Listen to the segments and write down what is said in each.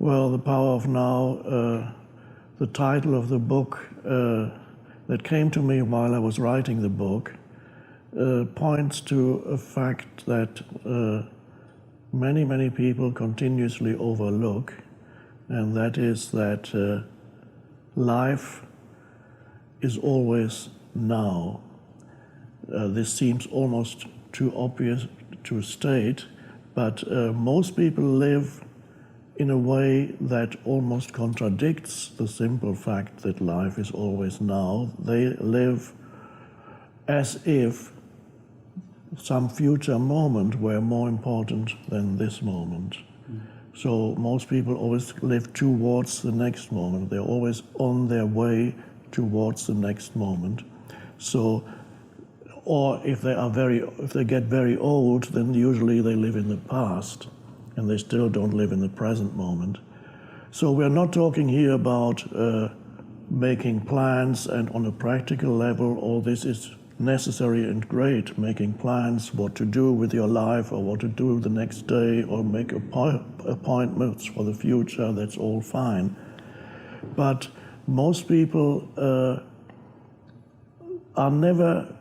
Well, The Power of Now, the title of the book that came to me while I was writing the book points to a fact that many people continuously overlook, and that is that life is always now. This seems almost too obvious to state, but most people live in a way that almost contradicts the simple fact that life is always now. They live as if some future moment were more important than this moment. So most people always live towards the next moment. They're always on their way towards the next moment. So, or if they get very old, then usually they live in the past, and they still don't live in the present moment. So we're not talking here about making plans, and on a practical level, all this is necessary and great, making plans what to do with your life or what to do the next day or make appointments for the future. That's all fine. But most people are never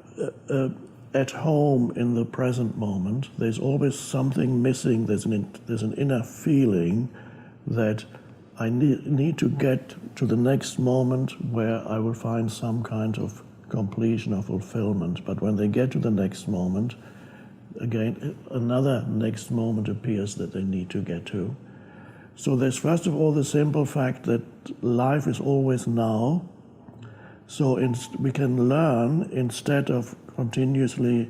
at home in the present moment. There's always something missing. There's an inner feeling that I need to get to the next moment where I will find some kind of completion or fulfillment. But when they get to the next moment, again, another next moment appears that they need to get to. So there's first of all the simple fact that life is always now. So we can learn, instead of continuously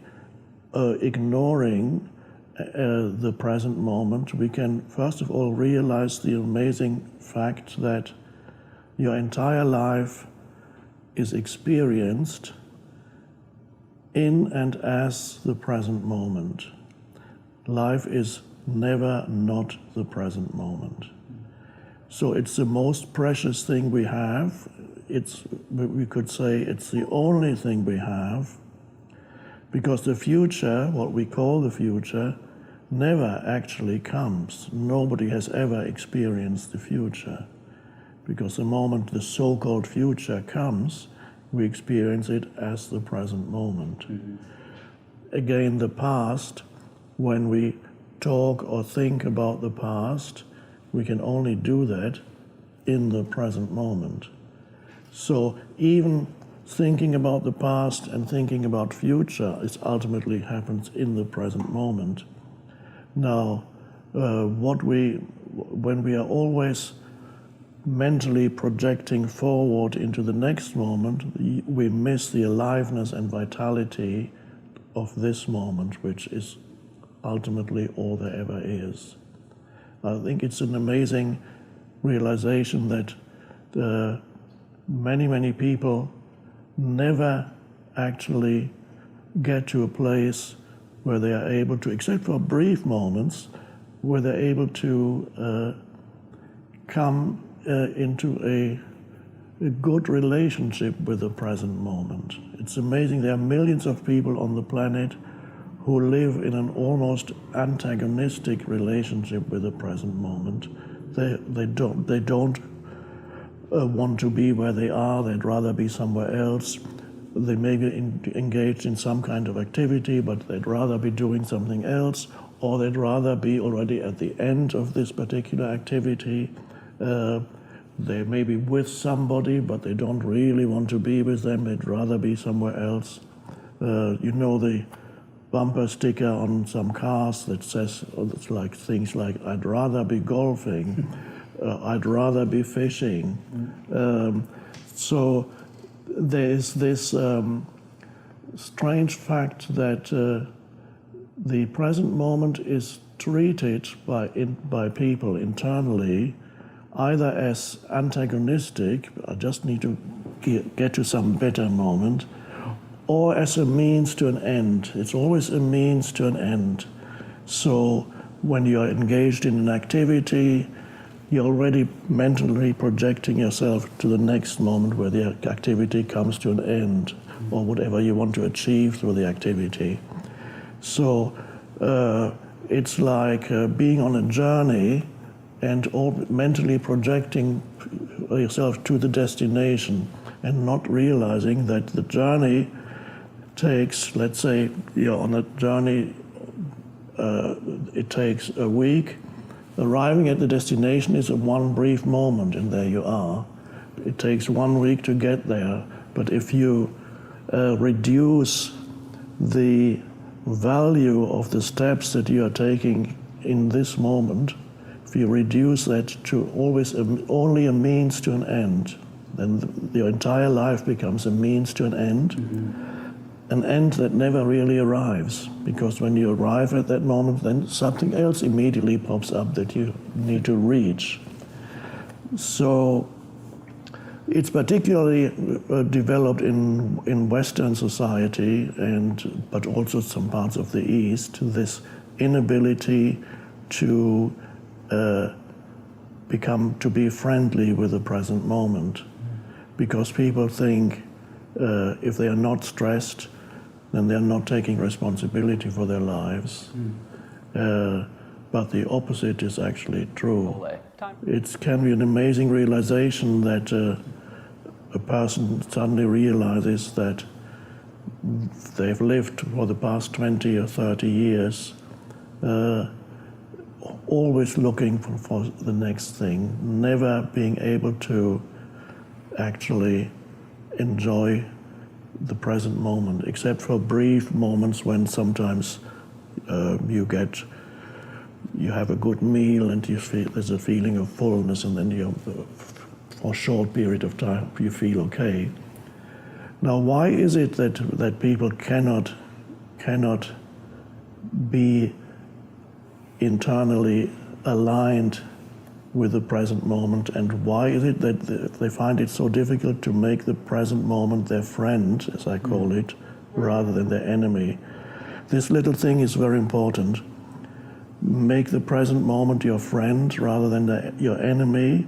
ignoring the present moment, we can first of all realize the amazing fact that your entire life is experienced in and as the present moment. Life is never not the present moment. So it's the most precious thing we have. We could say it's the only thing we have, because the future, what we call the future, never actually comes. Nobody has ever experienced the future, because the moment the so-called future comes, we experience it as the present moment. Mm-hmm. Again, the past, when we talk or think about the past, we can only do that in the present moment. So even thinking about the past and thinking about future, it ultimately happens in the present moment. Now, when we are always mentally projecting forward into the next moment, we miss the aliveness and vitality of this moment, which is ultimately all there ever is. I think it's an amazing realization that many people never actually get to a place where they are able to, except for brief moments, where they're able to come into a good relationship with the present moment. It's amazing. There are millions of people on the planet who live in an almost antagonistic relationship with the present moment. They don't want to be where they are. They'd rather be somewhere else. They may be engaged in some kind of activity, but they'd rather be doing something else, or they'd rather be already at the end of this particular activity. They may be with somebody, but they don't really want to be with them. They'd rather be somewhere else. You know the bumper sticker on some cars that says, it's like things like, I'd rather be golfing, I'd rather be fishing. So there is this strange fact that the present moment is treated by people internally either as antagonistic, I just need to get to some better moment, or as a means to an end. It's always a means to an end. So when you're engaged in an activity, you're already mentally projecting yourself to the next moment where the activity comes to an end, or whatever you want to achieve through the activity. So it's like being on a journey and all mentally projecting yourself to the destination and not realizing that the journey takes, let's say you're on a journey, it takes a week. Arriving at the destination is a one brief moment, and there you are. It takes 1 week to get there, but if you reduce the value of the steps that you are taking in this moment, if you reduce that to always only a means to an end, then your entire life becomes a means to an end, an end that never really arrives, because when you arrive at that moment, then something else immediately pops up that you need to reach. So it's particularly developed in Western society, but also some parts of the East, this inability to be friendly with the present moment, because people think if they are not stressed, then they're not taking responsibility for their lives. But the opposite is actually true. It can be an amazing realization that a person suddenly realizes that they've lived for the past 20 or 30 years always looking for the next thing, never being able to actually enjoy the present moment, except for brief moments when sometimes you have a good meal and there's a feeling of fullness, and then for a short period of time you feel okay. Now, why is it that people cannot be internally aligned with the present moment, and why is it that they find it so difficult to make the present moment their friend, as I call it, rather than their enemy? This little thing is very important. Make the present moment your friend rather than your enemy,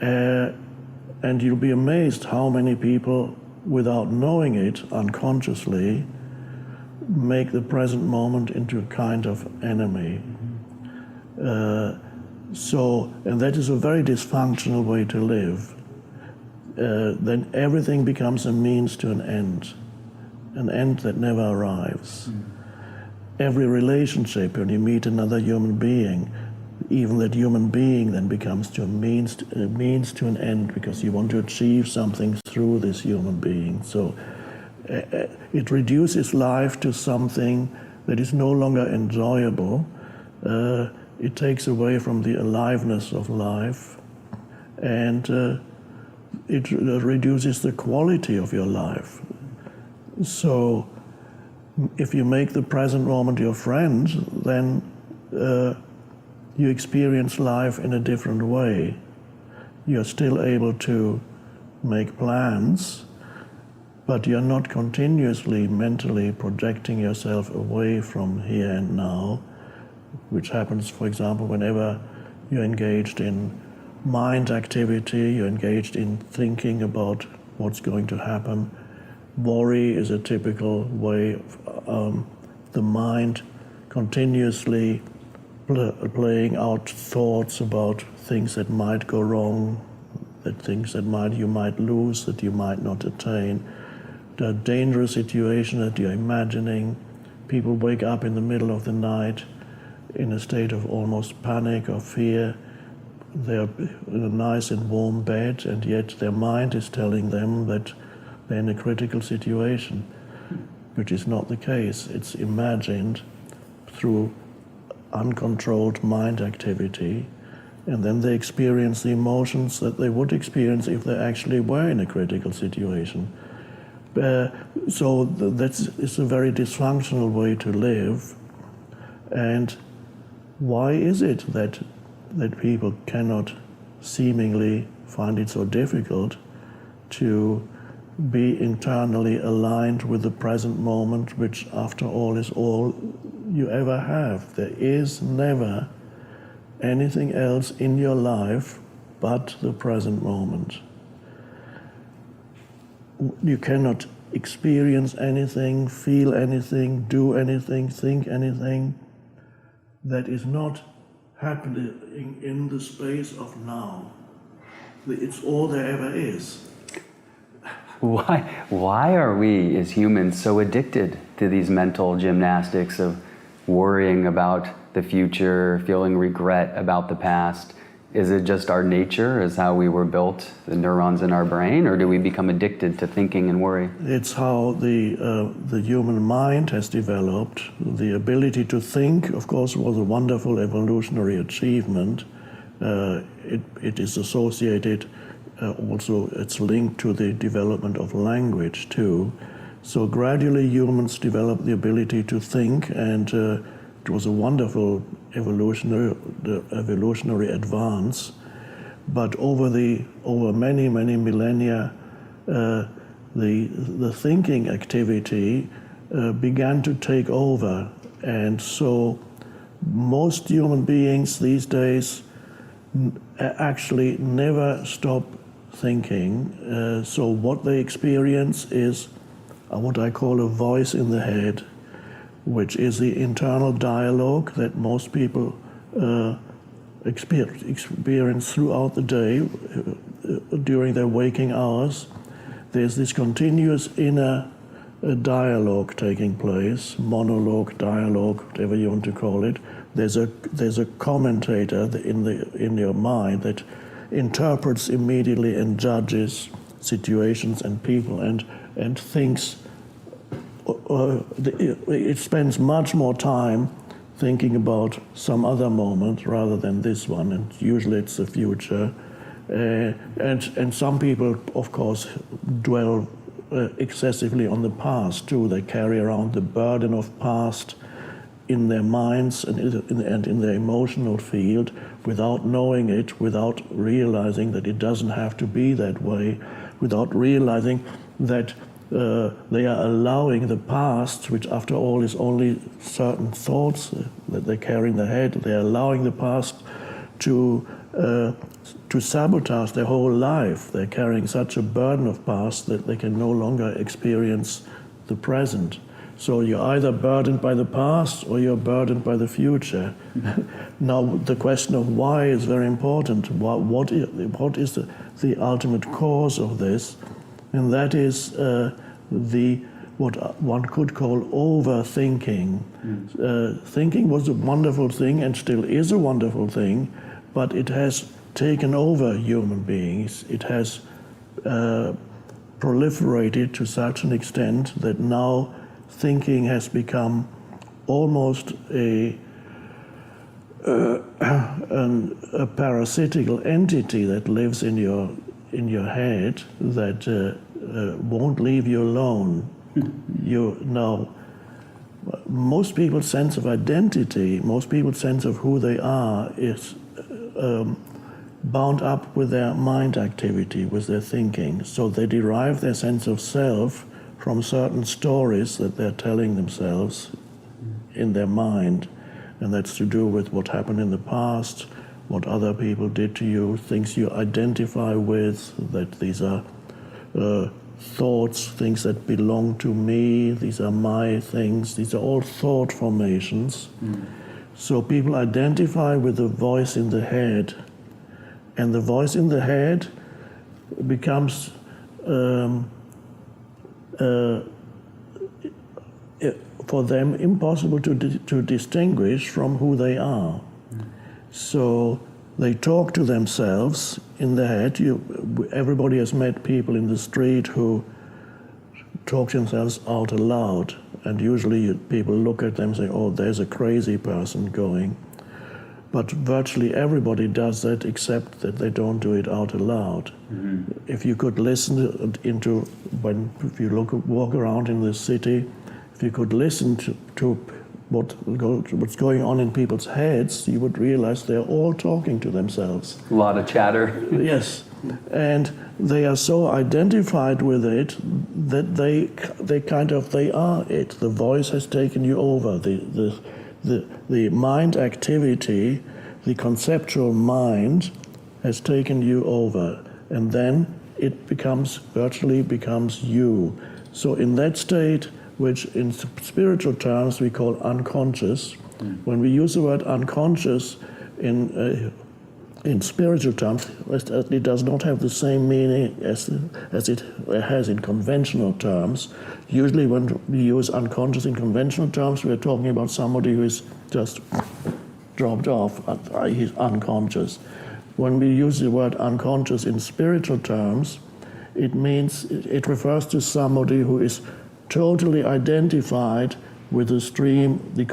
and you'll be amazed how many people, without knowing it unconsciously, make the present moment into a kind of enemy. And that is a very dysfunctional way to live. Then everything becomes a means to an end that never arrives. Every relationship, when you meet another human being, even that human being then becomes a means to an end, because you want to achieve something through this human being. So it reduces life to something that is no longer enjoyable. It takes away from the aliveness of life, and it reduces the quality of your life. So if you make the present moment your friend, then you experience life in a different way. You're still able to make plans, but you're not continuously mentally projecting yourself away from here and now, which happens, for example, whenever you're engaged in mind activity, you're engaged in thinking about what's going to happen. Worry is a typical way of the mind continuously playing out thoughts about things that might go wrong, things that you might lose, that you might not attain, the dangerous situation that you're imagining. People wake up in the middle of the night in a state of almost panic or fear. They're in a nice and warm bed, and yet their mind is telling them that they're in a critical situation, which is not the case. It's imagined through uncontrolled mind activity, and then they experience the emotions that they would experience if they actually were in a critical situation. So it's a very dysfunctional way to live. And why is it that people cannot seemingly find it so difficult to be internally aligned with the present moment, which after all is all you ever have? There is never anything else in your life but the present moment. You cannot experience anything, feel anything, do anything, think anything that is not happening in the space of now. It's all there ever is. Why are we as humans so addicted to these mental gymnastics of worrying about the future, feeling regret about the past? Is it just our nature, is how we were built, the neurons in our brain, or do we become addicted to thinking and worry? It's how the human mind has developed. The ability to think, of course, was a wonderful evolutionary achievement. It is associated, also it's linked to the development of language too. So gradually humans developed the ability to think, and it was a wonderful evolutionary advance. But over many millennia, the thinking activity began to take over, and so most human beings these days actually never stop thinking. So what they experience is what I call a voice in the head, which is the internal dialogue that most people experience throughout the day during their waking hours. There's this continuous inner dialogue taking place, monologue, dialogue, whatever you want to call it. There's a commentator in your mind that interprets immediately and judges situations and people and thinks. It spends much more time thinking about some other moment rather than this one, and usually it's the future. And some people, of course, dwell excessively on the past too. They carry around the burden of past in their minds and in their emotional field without knowing it, without realizing that it doesn't have to be that way, without realizing that they are allowing the past, which after all is only certain thoughts that they carry in their head, they're allowing the past to sabotage their whole life. They're carrying such a burden of past that they can no longer experience the present. So you're either burdened by the past or you're burdened by the future. Now the question of why is very important. What is the ultimate cause of this? And that is what one could call overthinking. Thinking was a wonderful thing and still is a wonderful thing, but it has taken over human beings. It has proliferated to such an extent that now thinking has become almost a parasitical entity that lives in your head that won't leave you alone. Most people's sense of identity, most people's sense of who they are is bound up with their mind activity, with their thinking. So they derive their sense of self from certain stories that they're telling themselves in their mind. And that's to do with what happened in the past, what other people did to you, things you identify with, that these are thoughts, things that belong to me, these are my things, these are all thought formations. So people identify with the voice in the head, and the voice in the head becomes for them impossible to distinguish from who they are. So they talk to themselves in the head. Everybody has met people in the street who talk to themselves out aloud, and usually people look at them and say, oh, there's a crazy person going. But virtually everybody does that, except that they don't do it out aloud. If you could listen if you walk around in the city, if you could listen to what's going on in people's heads, you would realize they're all talking to themselves. A lot of chatter. Yes, and they are so identified with it that they are it. The voice has taken you over. The mind activity, the conceptual mind, has taken you over, and then it virtually becomes you. So in that state, which in spiritual terms we call unconscious, when we use the word unconscious, in spiritual terms, it does not have the same meaning as it has in conventional terms. Usually when we use unconscious in conventional terms, we're talking about somebody who is just dropped off, he's unconscious. When we use the word unconscious in spiritual terms, it refers to somebody who is totally identified with the stream, the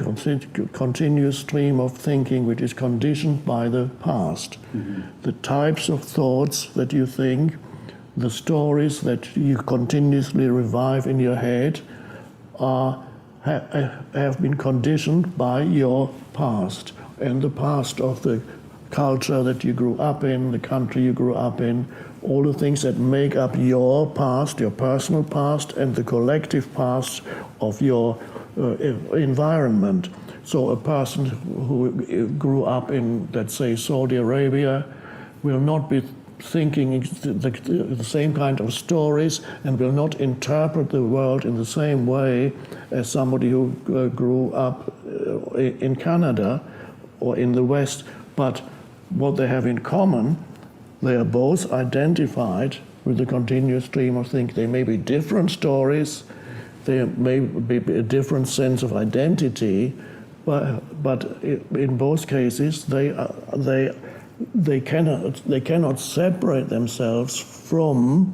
continuous stream of thinking which is conditioned by the past. Mm-hmm. The types of thoughts that you think, the stories that you continuously revive in your head have been conditioned by your past, and the past of the culture that you grew up in, the country you grew up in, all the things that make up your past, your personal past, and the collective past of your environment. So a person who grew up in, let's say, Saudi Arabia will not be thinking the same kind of stories and will not interpret the world in the same way as somebody who grew up in Canada or in the West. But what they have in common, they are both identified with the continuous stream of thinking. They may be different stories, there may be a different sense of identity, but in both cases they cannot separate themselves from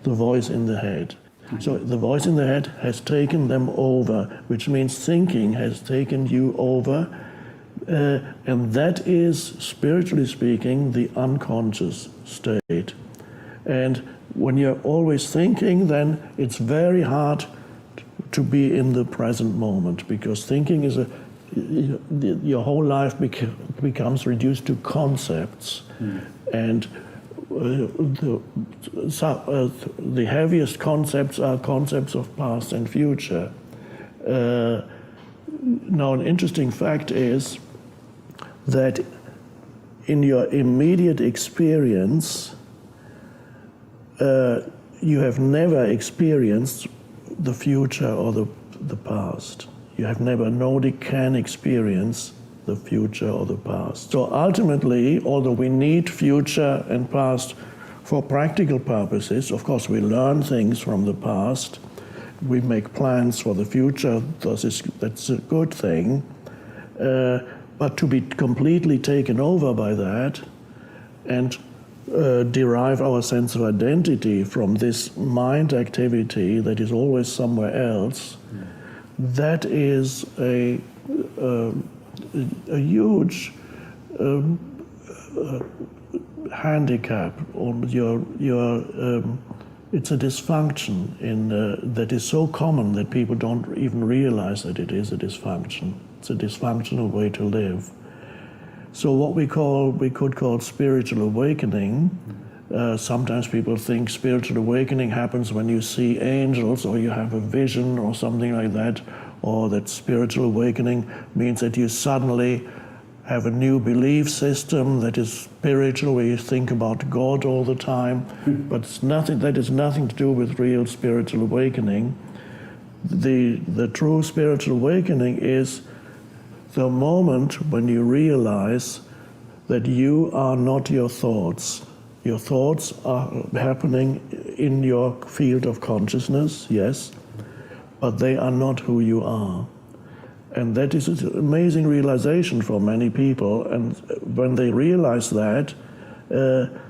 the voice in the head. So the voice in the head has taken them over, which means thinking has taken you over, and that is, spiritually speaking, the unconscious state. And when you're always thinking, then it's very hard to be in the present moment, because thinking is your whole life becomes reduced to concepts, and the heaviest concepts are concepts of past and future. Now, an interesting fact is that in your immediate experience, you have never experienced the future or the past. You have never, nobody can experience the future or the past. So ultimately, although we need future and past for practical purposes, of course we learn things from the past, we make plans for the future, that's a good thing, but to be completely taken over by that and derive our sense of identity from this mind activity that is always somewhere else, that is a huge handicap on it's a dysfunction that is so common that people don't even realize that it is a dysfunction. It's a dysfunctional way to live. So what we could call spiritual awakening. Sometimes people think spiritual awakening happens when you see angels or you have a vision or something like that, or that spiritual awakening means that you suddenly have a new belief system that is spiritual, where you think about God all the time. But that is nothing to do with real spiritual awakening. The true spiritual awakening is the moment when you realize that you are not your thoughts. Your thoughts are happening in your field of consciousness, yes, but they are not who you are. And that is an amazing realization for many people. And when they realize that,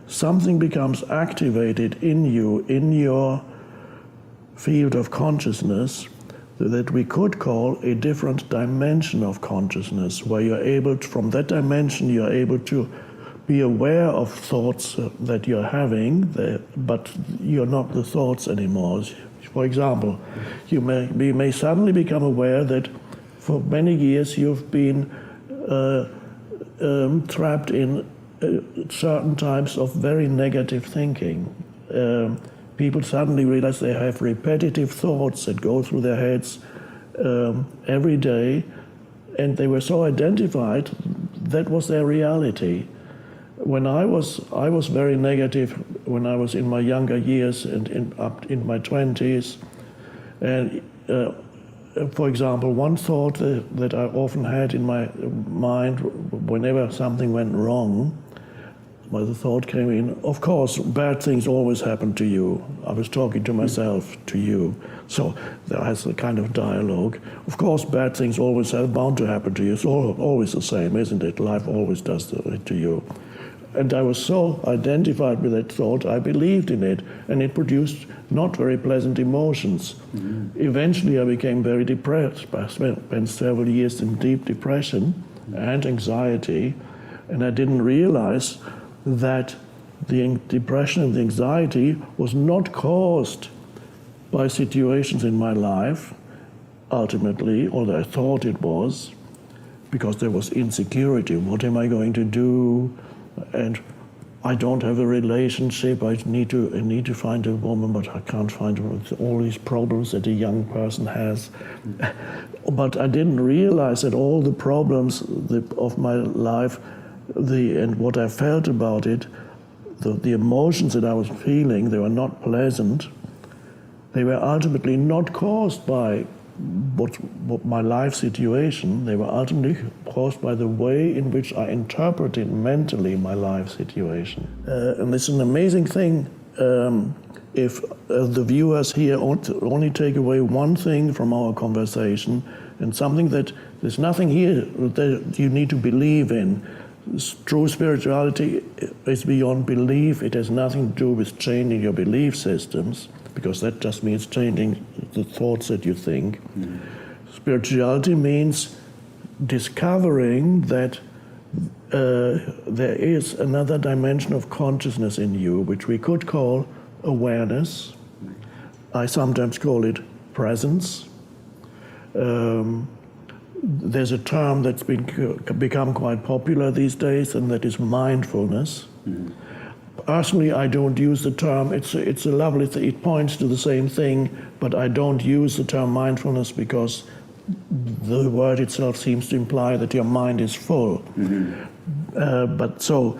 something becomes activated in you, in your field of consciousness, that we could call a different dimension of consciousness, where you're able to, from that dimension, you're able to be aware of thoughts that you're having, but you're not the thoughts anymore. For example, you may suddenly become aware that for many years you've been trapped in certain types of very negative thinking. People suddenly realize they have repetitive thoughts that go through their heads every day, and they were so identified, that was their reality. When I was very negative when I was in my younger years and up in my 20s, and for example, one thought that I often had in my mind whenever something went wrong, well, the thought came in, of course, bad things always happen to you. I was talking to myself, to you. So there has a kind of dialogue. Of course, bad things always are bound to happen to you. It's always the same, isn't it? Life always does it to you. And I was so identified with that thought, I believed in it, and it produced not very pleasant emotions. Mm-hmm. Eventually, I became very depressed. I spent several years in deep depression and anxiety, and I didn't realize that the depression and the anxiety was not caused by situations in my life, ultimately, although I thought it was, because there was insecurity. What am I going to do? And I don't have a relationship. I need to find a woman, but I can't find her. All these problems that a young person has. But I didn't realize that all the problems of my life, and what I felt about it, the emotions that I was feeling, they were not pleasant. They were ultimately not caused by what my life situation. They were ultimately caused by the way in which I interpreted mentally my life situation. And it's an amazing thing if the viewers here only take away one thing from our conversation, and something that there's nothing here that you need to believe in. True spirituality is beyond belief. It has nothing to do with changing your belief systems, because that just means changing the thoughts that you think. Mm-hmm. Spirituality means discovering that there is another dimension of consciousness in you, which we could call awareness. I sometimes call it presence. There's a term that's become quite popular these days, and that is mindfulness. Mm-hmm. Personally, I don't use the term. It's a lovely thing. It points to the same thing, but I don't use the term mindfulness because the word itself seems to imply that your mind is full. Mm-hmm. But so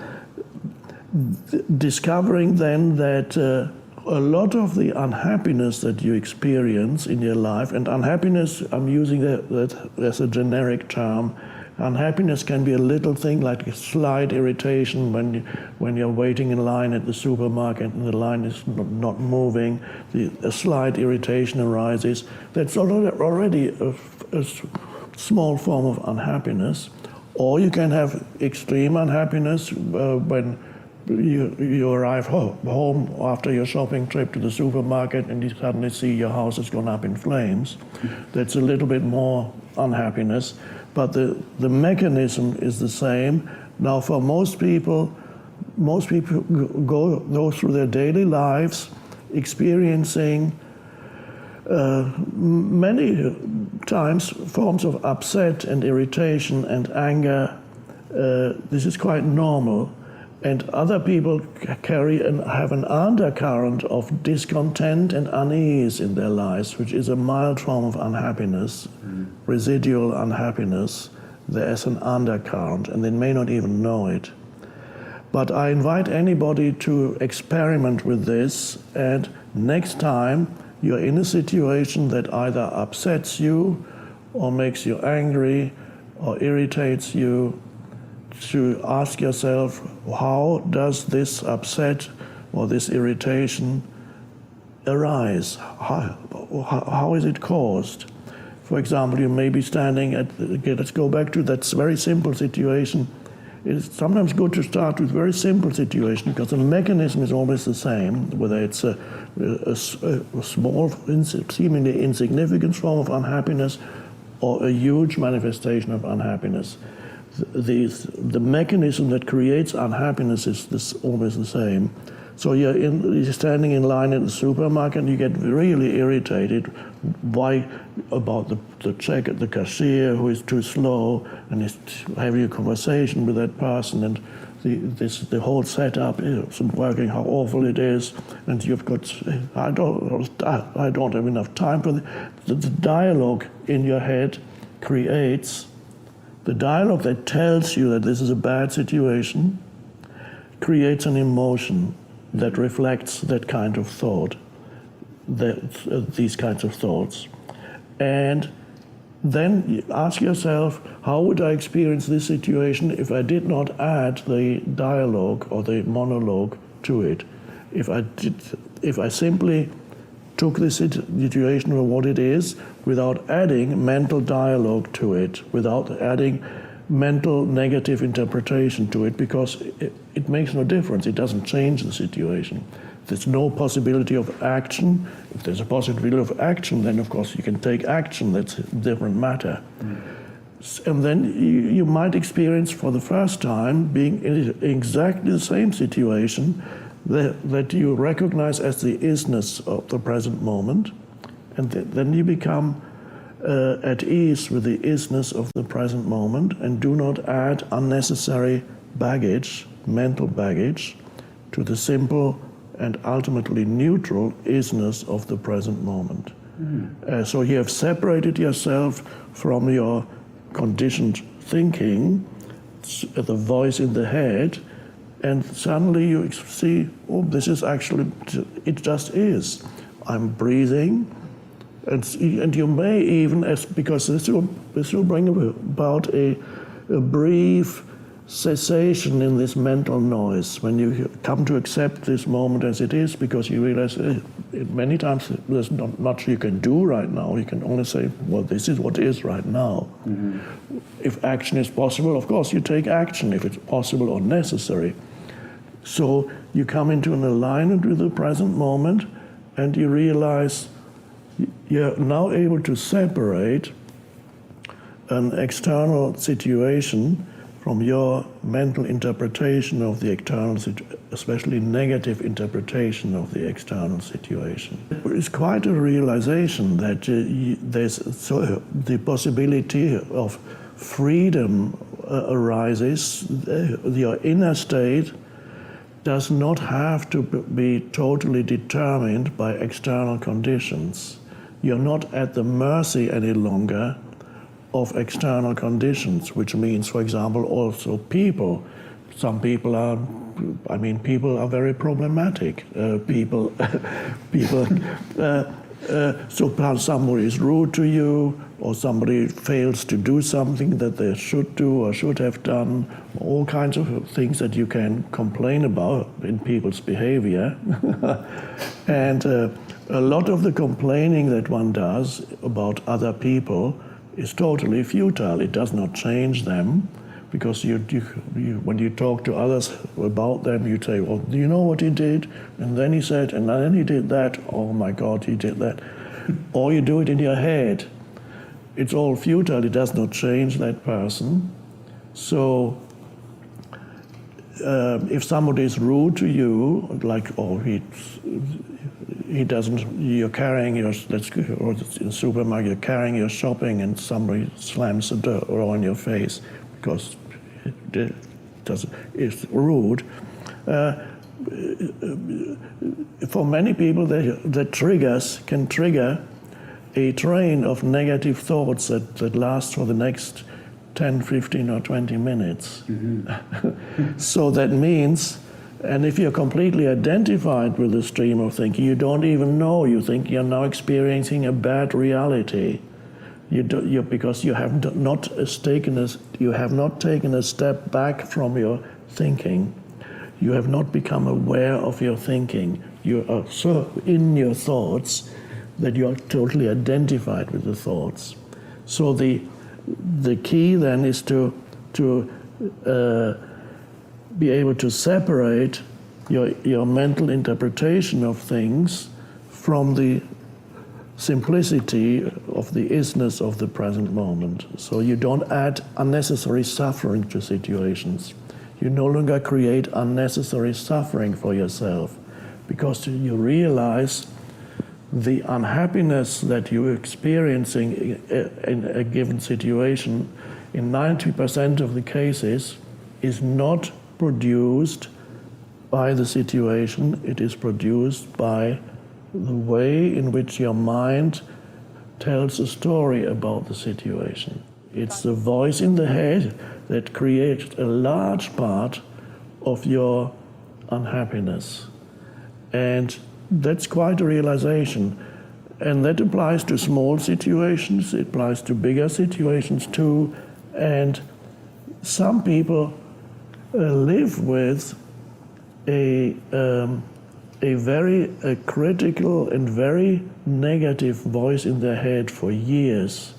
discovering then that a lot of the unhappiness that you experience in your life, and unhappiness, I'm using that as a generic term. Unhappiness can be a little thing like a slight irritation when you're waiting in line at the supermarket and the line is not moving. A slight irritation arises. That's already a small form of unhappiness. Or you can have extreme unhappiness when you arrive home after your shopping trip to the supermarket and you suddenly see your house has gone up in flames. That's a little bit more unhappiness, but the mechanism is the same. Now, for most people go through their daily lives experiencing many times forms of upset and irritation and anger. This is quite normal. And other people carry and have an undercurrent of discontent and unease in their lives, which is a mild form of unhappiness, residual unhappiness. There's an undercurrent, and they may not even know it. But I invite anybody to experiment with this, and next time you're in a situation that either upsets you or makes you angry or irritates you, to ask yourself, how does this upset or this irritation arise? How is it caused? For example, you may be standing let's go back to that very simple situation. It's sometimes good to start with very simple situation because the mechanism is always the same, whether it's a small, seemingly insignificant form of unhappiness or a huge manifestation of unhappiness. The mechanism that creates unhappiness is always the same. So you're standing in line at the supermarket and you get really irritated about the cashier who is too slow, and is having a conversation with that person, and the whole setup isn't working, how awful it is, and you've got, I don't have enough time for the dialogue in your head creates. The dialogue that tells you that this is a bad situation creates an emotion that reflects that kind of thought, these kinds of thoughts. And then you ask yourself, how would I experience this situation if I did not add the dialogue or the monologue to it? If I simply took this situation for what it is without adding mental dialogue to it, without adding mental negative interpretation to it, because it makes no difference. It doesn't change the situation. There's no possibility of action. If there's a possibility of action, then of course you can take action. That's a different matter. And then you might experience for the first time being in exactly the same situation that you recognize as the isness of the present moment, and then you become at ease with the isness of the present moment and do not add unnecessary baggage, mental baggage, to the simple and ultimately neutral isness of the present moment. So you have separated yourself from your conditioned thinking, the voice in the head, and suddenly you see, oh, this is actually, it just is. I'm breathing, and you may even, because this will bring about a brief cessation in this mental noise when you come to accept this moment as it is, because you realize many times there's not much you can do right now. You can only say, well, this is what is right now. If action is possible, of course you take action if it's possible or necessary. So you come into an alignment with the present moment, and you realize you're now able to separate an external situation from your mental interpretation of the external, especially negative interpretation of the external situation. It's quite a realization that there's the possibility of freedom arises. Your inner state does not have to be totally determined by external conditions. You're not at the mercy any longer of external conditions, which means, for example, also people. Some people are, people are very problematic. So somebody is rude to you, or somebody fails to do something that they should do or should have done, all kinds of things that you can complain about in people's behavior. And a lot of the complaining that one does about other people is totally futile. It does not change them, because when you talk to others about them, you say, well, do you know what he did? And then he said, and then he did that. Oh my God, he did that. Or you do it in your head. It's all futile. It does not change that person. So if somebody is rude to you, like, oh, he doesn't, you're carrying your, or in the supermarket, you're carrying your shopping and somebody slams the door on your face because it's rude. For many people, that can trigger a train of negative thoughts that lasts for the next 10, 15, or 20 minutes. So that means, and if you're completely identified with the stream of thinking, you don't even know, you think you're now experiencing a bad reality. Because you have not taken a step back from your thinking. You have not become aware of your thinking. You are so in your thoughts that you are totally identified with the thoughts. So the key then is to be able to separate your mental interpretation of things from the simplicity of the isness of the present moment. So you don't add unnecessary suffering to situations. You no longer create unnecessary suffering for yourself, because you realize the unhappiness that you're experiencing in a given situation, in 90% of the cases, is not produced by the situation. It is produced by the way in which your mind tells a story about the situation. It's the voice in the head that creates a large part of your unhappiness. And that's quite a realization. And that applies to small situations, it applies to bigger situations too. And some people live with a very critical and very negative voice in their head for years.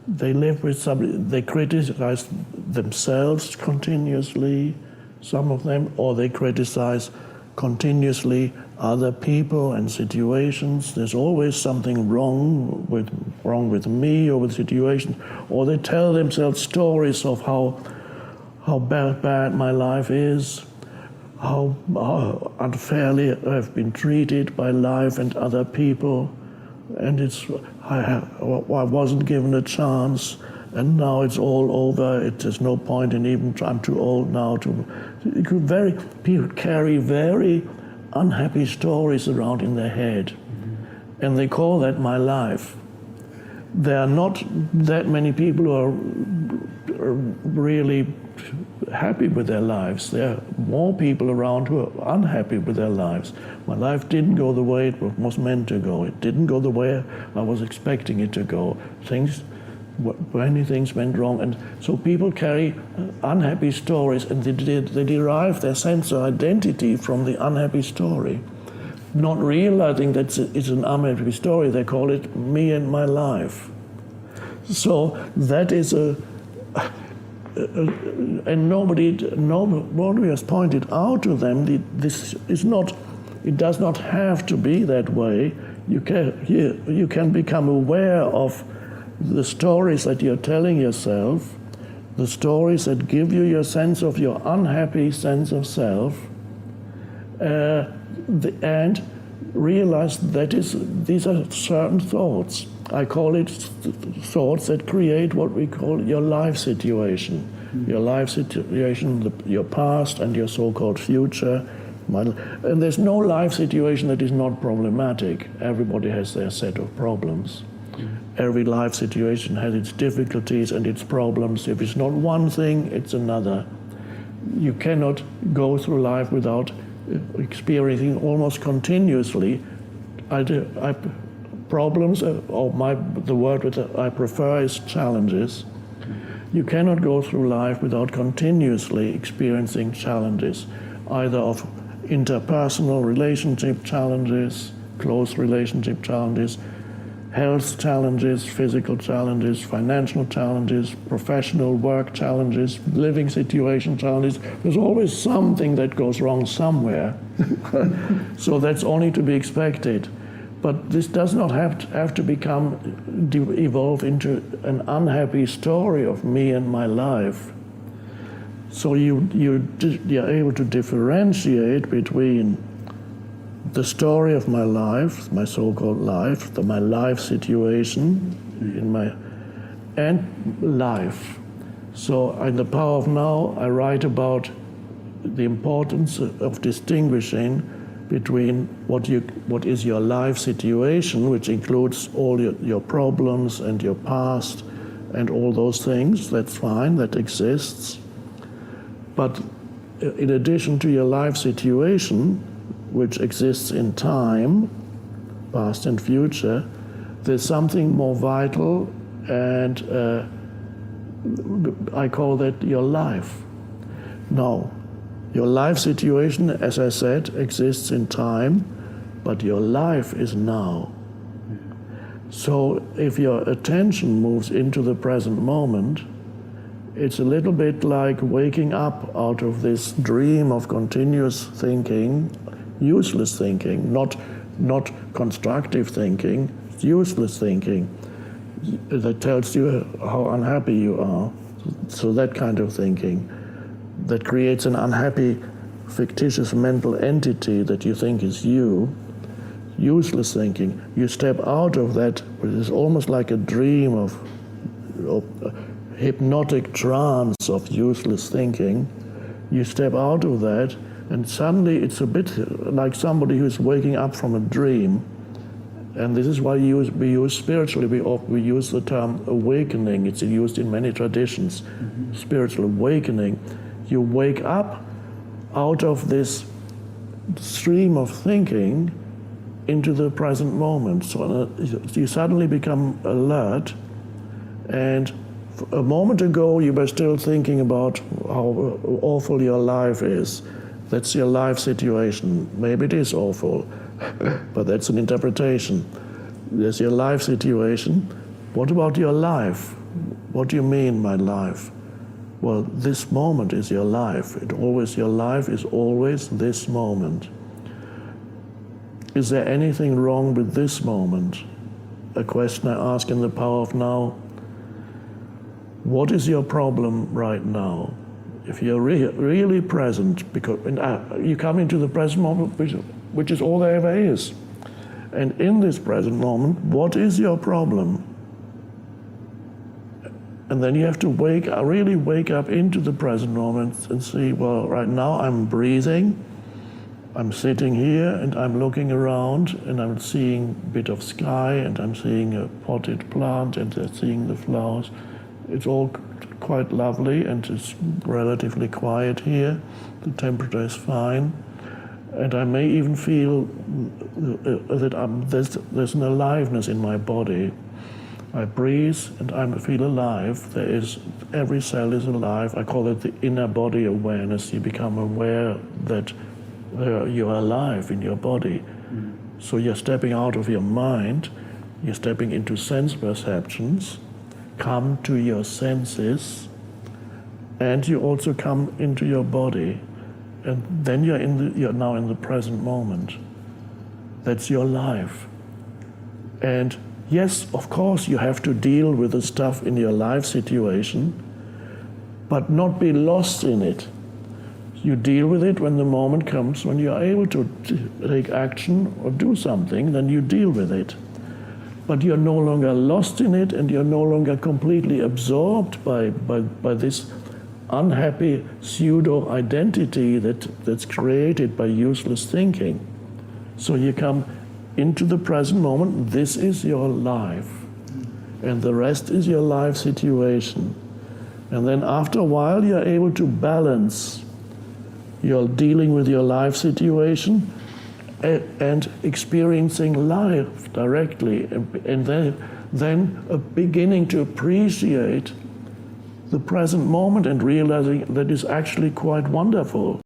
They live with somebody, they criticize themselves continuously, some of them, or they criticize continuously other people and situations. There's always something wrong with me or with situations, or they tell themselves stories of how bad my life is, how unfairly I've been treated by life and other people, and I wasn't given a chance, and now it's all over. There's no point in even. I'm too old now to. People carry very unhappy stories around in their head, and they call that my life. There are not that many people who are really happy with their lives. There are more people around who are unhappy with their lives. My life didn't go the way it was meant to go. It didn't go the way I was expecting it to go. Many things went wrong, and so people carry unhappy stories, and they derive their sense of identity from the unhappy story. Not realizing that it's an unhappy story, they call it me and my life. So that is and nobody has pointed out to them this is not. It does not have to be that way. You can become aware of the stories that you're telling yourself, the stories that give you your sense of your unhappy sense of self, and realize these are certain thoughts. I call it thoughts that create what we call your life situation. Mm-hmm. Your life situation, your past and your so-called future. And there's no life situation that is not problematic. Everybody has their set of problems. Every life situation has its difficulties and its problems. If it's not one thing, it's another. You cannot go through life without experiencing almost continuously problems, the word that I prefer is challenges. You cannot go through life without continuously experiencing challenges, either of interpersonal relationship challenges, close relationship challenges, health challenges, physical challenges, financial challenges, professional work challenges, living situation challenges. There's always something that goes wrong somewhere. So that's only to be expected. But this does not have to evolve into an unhappy story of me and my life. So you're able to differentiate between the story of my life, my so-called life, my life situation, and life. So in The Power of Now, I write about the importance of distinguishing between what is your life situation, which includes all your problems and your past and all those things. That's fine, that exists. But in addition to your life situation, which exists in time, past and future, there's something more vital, and I call that your life. Now, your life situation, as I said, exists in time, but your life is now. So if your attention moves into the present moment, it's a little bit like waking up out of this dream of continuous thinking, useless thinking, not constructive thinking, it's useless thinking that tells you how unhappy you are. So that kind of thinking that creates an unhappy, fictitious mental entity that you think is you, useless thinking. You step out of that, which is almost like a dream of hypnotic trance of useless thinking. You step out of that, and suddenly it's a bit like somebody who's waking up from a dream. And this is why we use spiritually, we use the term awakening. It's used in many traditions, spiritual awakening. You wake up out of this stream of thinking into the present moment. So you suddenly become alert, and a moment ago you were still thinking about how awful your life is. That's your life situation. Maybe it is awful, but that's an interpretation. There's your life situation. What about your life? What do you mean, my life? Well, this moment is your life. Your life is always this moment. Is there anything wrong with this moment? A question I ask in the Power of Now. What is your problem right now? If you're really present, because you come into the present moment, which is all there ever is. And in this present moment, what is your problem? And then you have to really wake up into the present moment and see, well, right now I'm breathing, I'm sitting here and I'm looking around and I'm seeing a bit of sky and I'm seeing a potted plant and I'm seeing the flowers. It's all quite lovely and it's relatively quiet here. The temperature is fine. And I may even feel that there's an aliveness in my body. I breathe and I feel alive. Every cell is alive. I call it the inner body awareness. You become aware that you're alive in your body. So you're stepping out of your mind, you're stepping into sense perceptions, come to your senses, and you also come into your body. And then you're now in the present moment. That's your life. And yes, of course, you have to deal with the stuff in your life situation, but not be lost in it. You deal with it when the moment comes, when you're able to take action or do something, then you deal with it. But you're no longer lost in it, and you're no longer completely absorbed by this unhappy pseudo-identity that's created by useless thinking. So you come into the present moment. This is your life, and the rest is your life situation. And then after a while you're able to balance. You're dealing with your life situation and experiencing life directly, and then beginning to appreciate the present moment and realizing that is actually quite wonderful.